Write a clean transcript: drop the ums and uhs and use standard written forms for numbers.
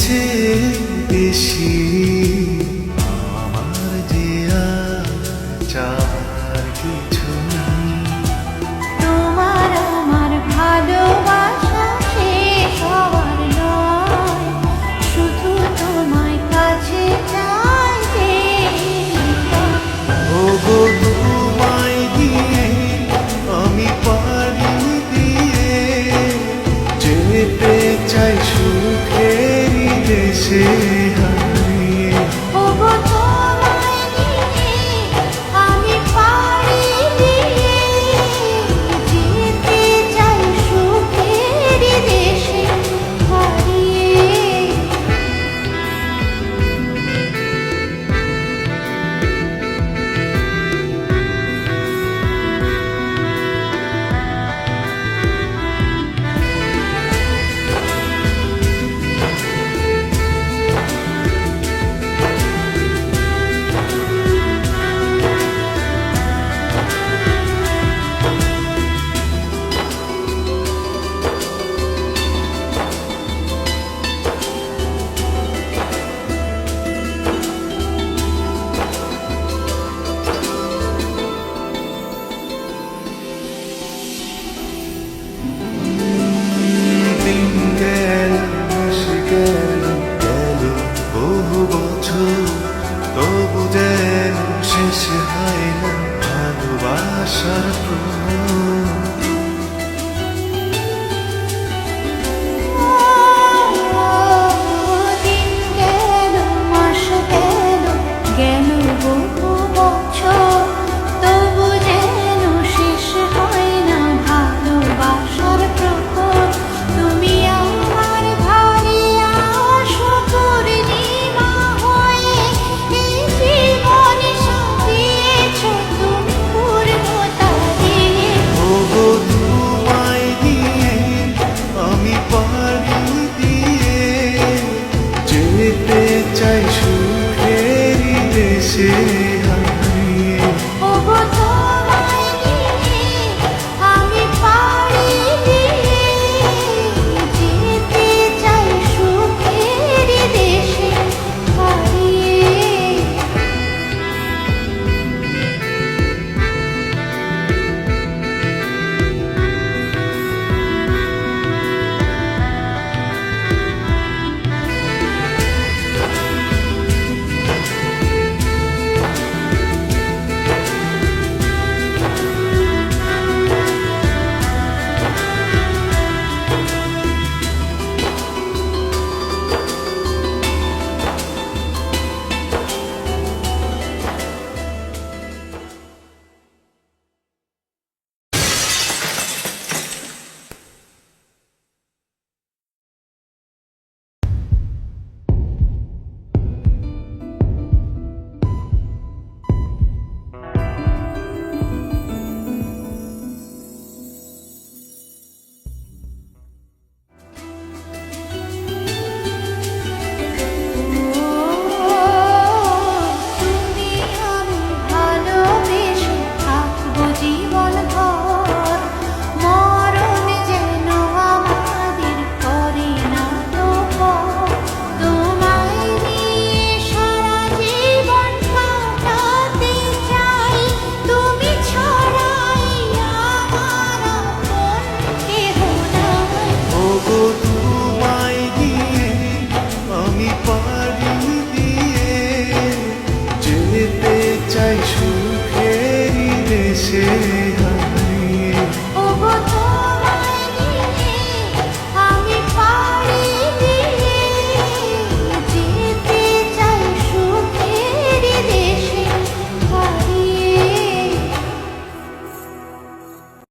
চেয়ে বেশি আমার যে আর চাওয়ার কিছু নেই। তোমার আমার ভালোবাসা শেষ হওয়ার নয়, শুধু তোমায় কাছে চাইতে। ওগো তোমায় দিয়ে আমি পারি দিয়ে যেতে চাই সুখেরই দেশে হারিয়ে। ওগো তোমায় নিয়ে আমি পাড়ি দিয়ে যেতে চাই সুখের দেশে হারিয়ে। দিন গেল মাসে গেল গেল বহু বছর, তবু যেন শেষ হয় না ভালোবাসার প্রহর।